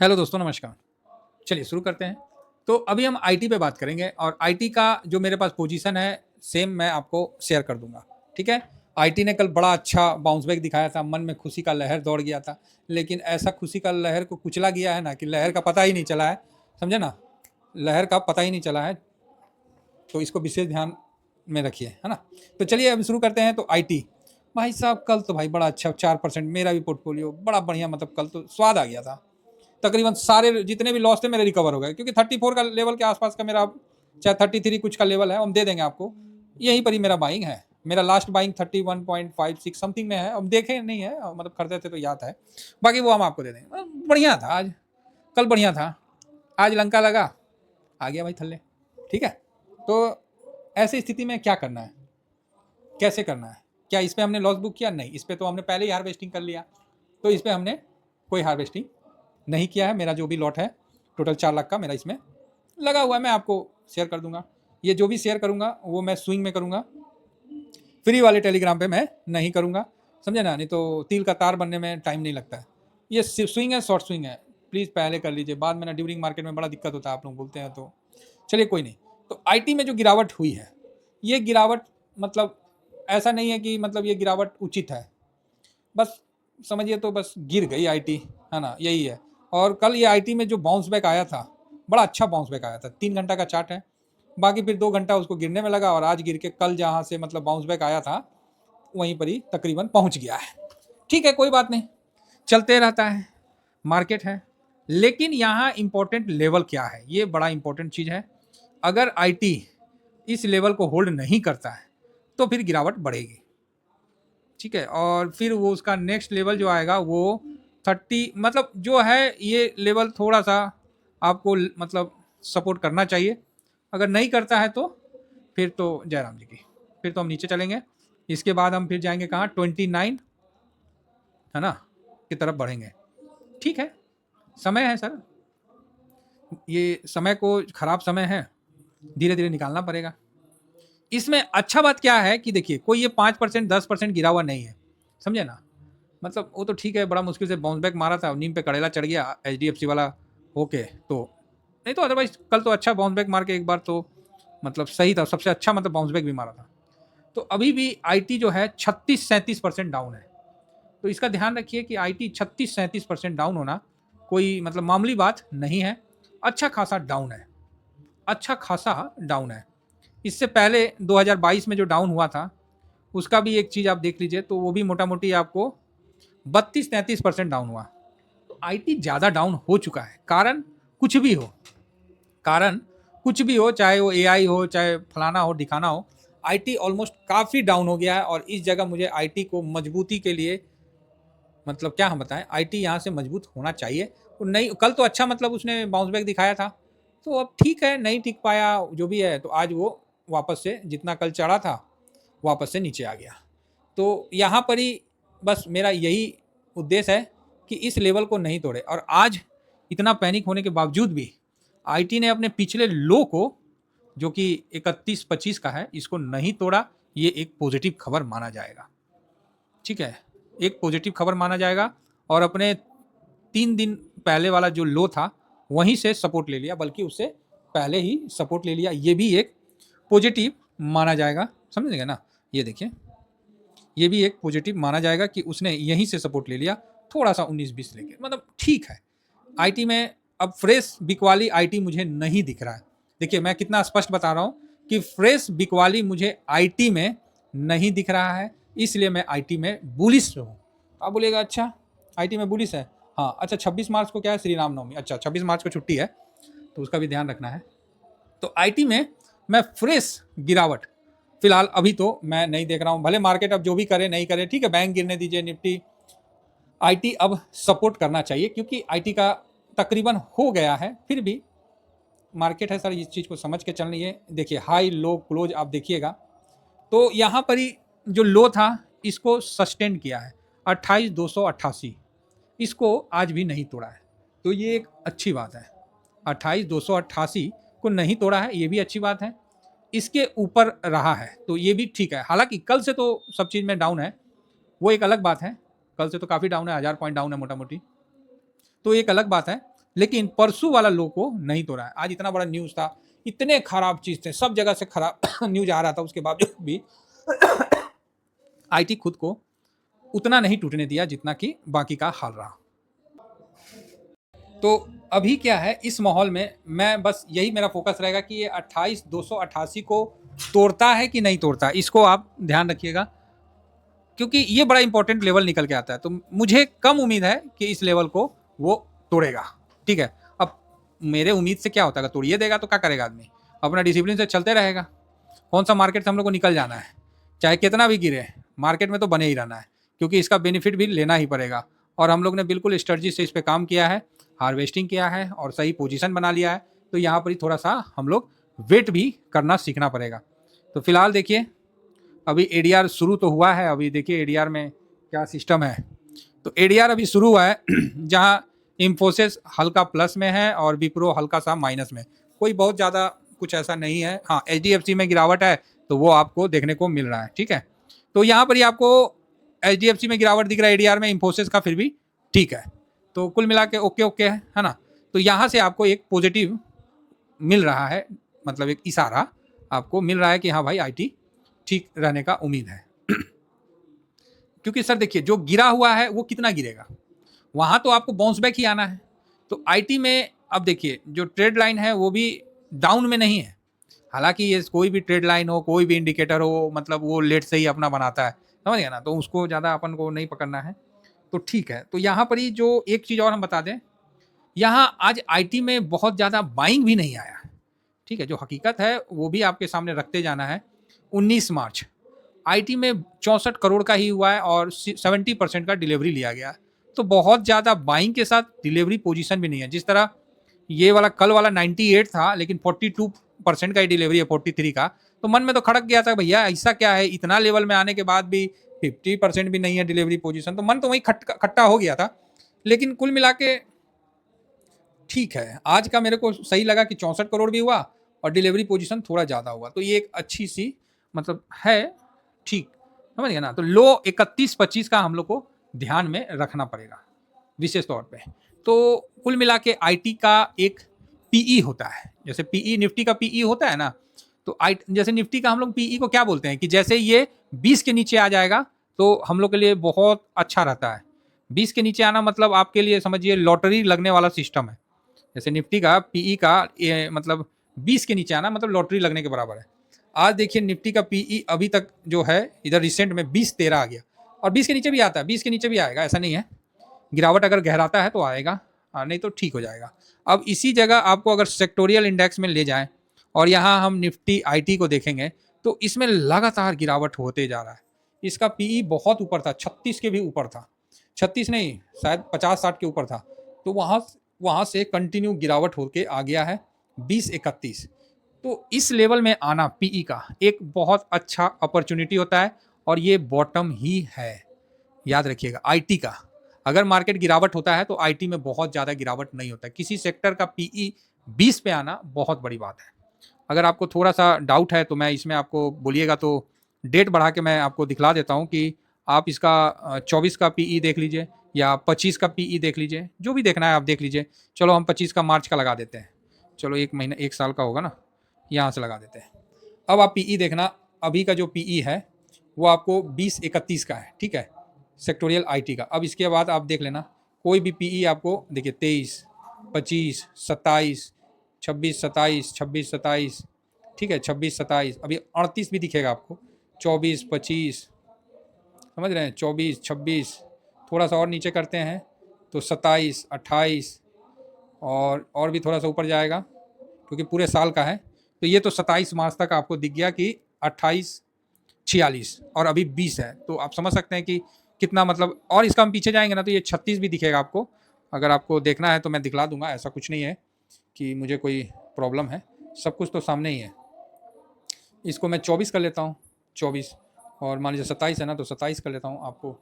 Hello दोस्तों, नमस्कार। चलिए शुरू करते हैं। तो अभी हम आईटी पे बात करेंगे और आईटी का जो मेरे पास पोजीशन है, सेम मैं आपको शेयर कर दूँगा, ठीक है? आईटी ने कल बड़ा अच्छा बाउंस बैक दिखाया था, मन में खुशी का लहर दौड़ गया था, लेकिन ऐसा खुशी का लहर को कुचला गया है ना कि लहर का पता ही नहीं चला है, समझे ना? लहर का पता ही नहीं चला है, तो इसको विशेष ध्यान में रखिए, है ना? तो चलिए अब शुरू करते हैं। तो आईटी, भाई साहब कल तो भाई बड़ा अच्छा 4% मेरा भी पोर्टफोलियो बड़ा बढ़िया, मतलब कल तो स्वाद आ गया था। तकरीबन सारे जितने भी लॉस थे मेरे रिकवर हो गए, क्योंकि 34 का लेवल के आसपास का मेरा, चाहे 33 कुछ का लेवल है, हम दे देंगे आपको। यहीं पर ही मेरा बाइंग है। मेरा लास्ट बाइंग 31.56 समथिंग में है। अब देखे नहीं है, मतलब खरीदे थे तो याद है, बाकी वो हम आपको दे देंगे। बढ़िया था आज, कल बढ़िया था, आज लंका लगा, आ गया भाई थल्ले, ठीक है? तो ऐसी स्थिति में क्या करना है, कैसे करना है? क्या इस पे हमने लॉस बुक किया? नहीं, इस पे तो हमने पहले ही हार्वेस्टिंग कर लिया, तो इस पे हमने कोई हार्वेस्टिंग नहीं किया है। मेरा जो भी लॉट है टोटल 4 लाख का मेरा इसमें लगा हुआ है, मैं आपको शेयर कर दूंगा। ये जो भी शेयर करूंगा वो मैं स्विंग में करूंगा, फ्री वाले टेलीग्राम पे मैं नहीं करूंगा, समझे ना? नहीं तो तिल का तार बनने में टाइम नहीं लगता है। ये स्विंग है, शॉर्ट स्विंग है, प्लीज़ पहले कर लीजिए, बाद में ना ड्यूरिंग मार्केट में बड़ा दिक्कत होता है, आप लोग बोलते हैं तो चलिए कोई नहीं। तो आईटी में जो गिरावट हुई है, ये गिरावट मतलब ऐसा नहीं है कि मतलब ये गिरावट उचित है, बस समझिए तो बस गिर गई आईटी, है ना? यही है। और कल ये आईटी में जो बाउंस बैक आया था, बड़ा अच्छा बाउंस बैक आया था। 3 घंटा का चार्ट है, बाकी फिर 2 घंटा उसको गिरने में लगा, और आज गिर के कल जहाँ से मतलब बाउंस बैक आया था वहीं पर ही तकरीबन पहुँच गया है। ठीक है, कोई बात नहीं, चलते रहता है, मार्केट है। लेकिन यहाँ इंपॉर्टेंट लेवल क्या है, ये बड़ा इंपॉर्टेंट चीज़ है। अगर आईटी इस लेवल को होल्ड नहीं करता है तो फिर गिरावट बढ़ेगी, ठीक है? और फिर वो उसका नेक्स्ट लेवल जो आएगा वो 30, मतलब जो है ये लेवल थोड़ा सा आपको मतलब सपोर्ट करना चाहिए। अगर नहीं करता है तो फिर तो जयराम जी की, फिर तो हम नीचे चलेंगे। इसके बाद हम फिर जाएंगे कहाँ? 29, है ना, की तरफ बढ़ेंगे। ठीक है, समय है सर, ये समय को खराब समय है, धीरे धीरे निकालना पड़ेगा। इसमें अच्छा बात क्या है कि देखिए, कोई ये 5% 10% गिरा हुआ नहीं है, समझे ना? मतलब वो तो ठीक है, बड़ा मुश्किल से बाउंस बैक मारा था, नीम पे कड़ेला चढ़ गया एचडीएफसी वाला होके, तो नहीं तो अदरवाइज कल तो अच्छा बाउंस बैक मार के एक बार तो मतलब सही था, सबसे अच्छा मतलब बाउंस बैक भी मारा था। तो अभी भी आईटी जो है 36-37% डाउन है। तो इसका ध्यान रखिए कि आईटी 36-37% डाउन होना कोई मतलब मामूली बात नहीं है, अच्छा खासा डाउन है, अच्छा खासा डाउन है। इससे पहले 2022 में जो डाउन हुआ था उसका भी एक चीज़ आप देख लीजिए, तो वो भी मोटा मोटी आपको 32-33% डाउन हुआ। तो आईटी ज़्यादा डाउन हो चुका है, कारण कुछ भी हो, कारण कुछ भी हो, चाहे वो एआई हो, चाहे फलाना हो दिखाना हो, आईटी ऑलमोस्ट काफ़ी डाउन हो गया है। और इस जगह मुझे आईटी को मजबूती के लिए, मतलब क्या हम बताएं, आईटी यहाँ से मजबूत होना चाहिए। तो नहीं, कल तो अच्छा मतलब उसने बाउंस बैक दिखाया था, तो अब ठीक है, नहीं टिक पाया जो भी है, तो आज वो वापस से जितना कल चढ़ा था वापस से नीचे आ गया। तो यहाँ पर ही बस मेरा यही उद्देश्य है कि इस लेवल को नहीं तोड़े। और आज इतना पैनिक होने के बावजूद भी आईटी ने अपने पिछले लो को, जो कि 31-25 का है, इसको नहीं तोड़ा। ये एक पॉजिटिव खबर माना जाएगा, ठीक है, एक पॉजिटिव खबर माना जाएगा। और अपने 3 दिन पहले वाला जो लो था वहीं से सपोर्ट ले लिया, बल्कि उससे पहले ही सपोर्ट ले लिया, ये भी एक पॉजिटिव माना जाएगा, समझेंगे ना? ये देखिए, ये भी एक पॉजिटिव माना जाएगा कि उसने यहीं से सपोर्ट ले लिया, थोड़ा सा 19-20 लेके, मतलब ठीक है। आईटी में अब फ्रेश बिकवाली आईटी मुझे नहीं दिख रहा है। देखिए मैं कितना स्पष्ट बता रहा हूँ कि फ्रेश बिकवाली मुझे आईटी में नहीं दिख रहा है, इसलिए मैं आईटी में बुलिश हूँ। आप बोलिएगा अच्छा आईटी में बुलिश है, हाँ अच्छा 26 मार्च को क्या है? श्री राम नवमी, अच्छा 26 मार्च को छुट्टी है, तो उसका भी ध्यान रखना है। तो आईटी में मैं फ्रेश गिरावट फिलहाल अभी तो मैं नहीं देख रहा हूँ। भले मार्केट अब जो भी करे नहीं करे, ठीक है, बैंक गिरने दीजिए, निफ्टी, आईटी अब सपोर्ट करना चाहिए, क्योंकि आईटी का तकरीबन हो गया है। फिर भी मार्केट है सर, इस चीज़ को समझ के चलनी है। देखिए हाई लो क्लोज आप देखिएगा, तो यहाँ पर ही जो लो था इसको सस्टेन किया है 28,288, इसको आज भी नहीं तोड़ा है, तो ये एक अच्छी बात है। 28,288 को नहीं तोड़ा है, ये भी अच्छी बात है। इसके ऊपर रहा है तो ये भी ठीक है। हालांकि कल से तो सब चीज़ में डाउन है, वो एक अलग बात है, कल से तो काफ़ी डाउन है, 1000 पॉइंट डाउन है मोटा मोटी, तो एक अलग बात है। लेकिन परसों वाला लो को नहीं तोड़ा है। आज इतना बड़ा न्यूज़ था, इतने खराब चीज़ थे, सब जगह से खराब न्यूज़ आ रहा था, उसके बावजूद भी आईटी खुद को उतना नहीं टूटने दिया जितना कि बाकी का हाल रहा। तो अभी क्या है, इस माहौल में मैं बस यही मेरा फोकस रहेगा कि ये 28,288 को तोड़ता है कि नहीं तोड़ता, इसको आप ध्यान रखिएगा, क्योंकि ये बड़ा इंपॉर्टेंट लेवल निकल के आता है। तो मुझे कम उम्मीद है कि इस लेवल को वो तोड़ेगा, ठीक है। अब मेरे उम्मीद से क्या होता है, तोड़िए देगा तो क्या करेगा आदमी, अपना डिसिप्लिन से चलते रहेगा। कौन सा मार्केट से हम लोग को निकल जाना है, चाहे कितना भी गिरे, मार्केट में तो बने ही रहना है, क्योंकि इसका बेनिफिट भी लेना ही पड़ेगा। और हम लोग ने बिल्कुल स्ट्रेटजी से इस पर काम किया है, हार्वेस्टिंग किया है और सही पोजीशन बना लिया है। तो यहाँ पर ही थोड़ा सा हम लोग वेट भी करना सीखना पड़ेगा। तो फिलहाल देखिए, अभी एडीआर शुरू तो हुआ है, अभी देखिए एडीआर में क्या सिस्टम है। तो एडीआर अभी शुरू हुआ है जहाँ इन्फोसिस हल्का प्लस में है और विप्रो हल्का सा माइनस में, कोई बहुत ज़्यादा कुछ ऐसा नहीं है। हाँ, एचडीएफसी में गिरावट है तो वो आपको देखने को मिल रहा है, ठीक है। तो यहाँ पर ही आपको एचडीएफसी में गिरावट दिख रहा है, एडीआर में इन्फोसिस का फिर भी ठीक है। तो कुल मिला के ओके ओके है ना। तो यहाँ से आपको एक पॉजिटिव मिल रहा है, मतलब एक इशारा आपको मिल रहा है कि हाँ भाई आईटी ठीक रहने का उम्मीद है। क्योंकि सर देखिए, जो गिरा हुआ है वो कितना गिरेगा, वहाँ तो आपको बाउंस बैक ही आना है। तो आईटी में अब देखिए, जो ट्रेड लाइन है वो भी डाउन में नहीं है। हालांकि ये कोई भी ट्रेड लाइन हो, कोई भी इंडिकेटर हो, मतलब वो लेट से ही अपना बनाता है, समझ गया ना। तो उसको ज़्यादा अपन को नहीं पकड़ना है, तो ठीक है। तो यहाँ पर ही जो एक चीज़ और हम बता दें, यहाँ आज आईटी में बहुत ज़्यादा बाइंग भी नहीं आया है, ठीक है। जो हकीकत है वो भी आपके सामने रखते जाना है। 19 मार्च आईटी में 64 करोड़ का ही हुआ है और 70% का डिलीवरी लिया गया है। तो बहुत ज़्यादा बाइंग के साथ डिलीवरी पोजीशन भी नहीं है। जिस तरह ये वाला कल वाला 98 था, लेकिन 42% का ही डिलीवरी है, 43 का। तो मन में तो खड़क गया था, भैया ऐसा क्या है, इतना लेवल में आने के बाद भी 50% भी नहीं है डिलीवरी पोजीशन। तो मन तो वही खट्टा हो गया था। लेकिन कुल मिला के ठीक है, आज का मेरे को सही लगा कि 64 करोड़ भी हुआ और डिलीवरी पोजीशन थोड़ा ज़्यादा हुआ। तो ये एक अच्छी सी मतलब है, ठीक, समझ गया ना। तो लो 31-25 का हम लोग को ध्यान में रखना पड़ेगा विशेष तौर पे। तो कुल मिला के आईटी का एक पीई होता है, जैसे पीई निफ्टी का पीई होता है ना। तो जैसे निफ्टी का हम लोग पीई को क्या बोलते हैं कि जैसे ये 20 के नीचे आ जाएगा तो हम लोग के लिए बहुत अच्छा रहता है। 20 के नीचे आना मतलब आपके लिए समझिए लॉटरी लगने वाला सिस्टम है। जैसे निफ्टी का पीई का मतलब 20 के नीचे आना मतलब लॉटरी लगने के बराबर है। आज देखिए निफ्टी का पीई अभी तक जो है इधर रिसेंट में 20-13 आ गया, और 20 के नीचे भी आता है, 20 के नीचे भी आएगा, ऐसा नहीं है। गिरावट अगर गहराता है तो आएगा, नहीं तो ठीक हो जाएगा। अब इसी जगह आपको अगर सेक्टोरियल इंडेक्स में ले जाएं और यहाँ हम निफ्टी आईटी को देखेंगे तो इसमें लगातार गिरावट होते जा रहा है। इसका पीई बहुत ऊपर था, 36 के भी ऊपर था, 36 नहीं शायद 50-60 के ऊपर था। तो वहाँ से कंटिन्यू गिरावट होके आ गया है 20-31। तो इस लेवल में आना पीई का एक बहुत अच्छा अपॉर्चुनिटी होता है, और ये बॉटम ही है, याद रखिएगा। आईटी का अगर मार्केट गिरावट होता है तो आईटी में बहुत ज़्यादा गिरावट नहीं होता है। किसी सेक्टर का पीई 20 पे आना बहुत बड़ी बात है। अगर आपको थोड़ा सा डाउट है तो मैं इसमें आपको बोलिएगा तो डेट बढ़ा के मैं आपको दिखला देता हूँ कि आप इसका 24 का पीई देख लीजिए या 25 का पीई देख लीजिए, जो भी देखना है आप देख लीजिए। चलो हम 25 का मार्च का लगा देते हैं, चलो 1 महीना 1 साल का होगा ना, यहाँ से लगा देते हैं। अब आप पीई देखना, अभी का जो पीई है वो आपको 20-31 का है, ठीक है, सेक्टोरियल आईटी का। अब इसके बाद आप देख लेना कोई भी पीई आपको देखिए 23, 25, 27, 26, 27, 26, 27, ठीक है, 26, 27, अभी 38 भी दिखेगा आपको, 24, 25, समझ रहे हैं, 24, 26, थोड़ा सा और नीचे करते हैं तो 27, 28 और भी थोड़ा सा ऊपर जाएगा क्योंकि पूरे साल का है। तो ये तो 27 मार्च तक आपको दिख गया कि 28, 46 और अभी 20 है। तो आप समझ सकते हैं कि कितना मतलब, और इसका हम पीछे जाएंगे ना तो ये 36 भी दिखेगा आपको। अगर आपको देखना है तो मैं दिखला दूंगा, ऐसा कुछ नहीं है कि मुझे कोई प्रॉब्लम है, सब कुछ तो सामने ही है। इसको मैं 24 कर लेता हूँ, 24, और मान लीजिए 27 है ना तो 27 कर लेता हूँ। आपको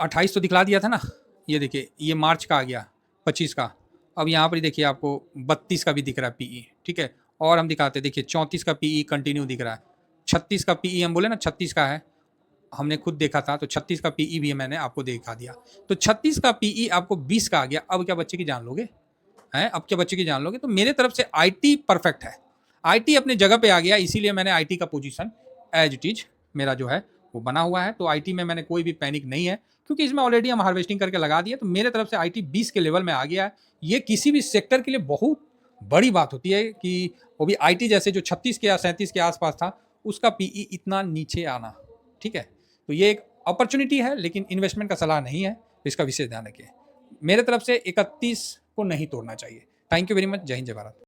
28 तो दिखला दिया था ना, ये देखिए ये मार्च का आ गया 25 का। अब यहाँ पर देखिए आपको 32 का भी दिख रहा है पीई, ठीक है, और हम दिखाते हैं देखिए 34 का पीई कंटिन्यू दिख रहा है, 36 का पीई हम बोले ना 36 का है, हमने खुद देखा था, तो 36 का पीई भी मैंने आपको दिखा दिया। तो 36 का पीई आपको 20 का आ गया। अब क्या बच्चे की जान लोगे? हैं, अब के बच्चे की जान लोगे। तो मेरे तरफ से आईटी परफेक्ट है, आईटी अपनी जगह पे आ गया, इसीलिए मैंने आईटी का पोजीशन एज इट इज मेरा जो है वो बना हुआ है। तो आईटी में मैंने कोई भी पैनिक नहीं है, क्योंकि इसमें ऑलरेडी हम हार्वेस्टिंग करके लगा दिए। तो मेरे तरफ से आईटी 20 के लेवल में आ गया है। ये किसी भी सेक्टर के लिए बहुत बड़ी बात होती है कि वो भी आईटी जैसे जो 36 के या 37 के आसपास था, उसका पीई इतना नीचे आना, ठीक है। तो ये एक अपॉर्चुनिटी है, लेकिन इन्वेस्टमेंट का सलाह नहीं है, तो इसका विशेष ध्यान रखिए। मेरे तरफ से 31 को नहीं तोड़ना चाहिए। Thank you very much. जय हिंद, जय भारत।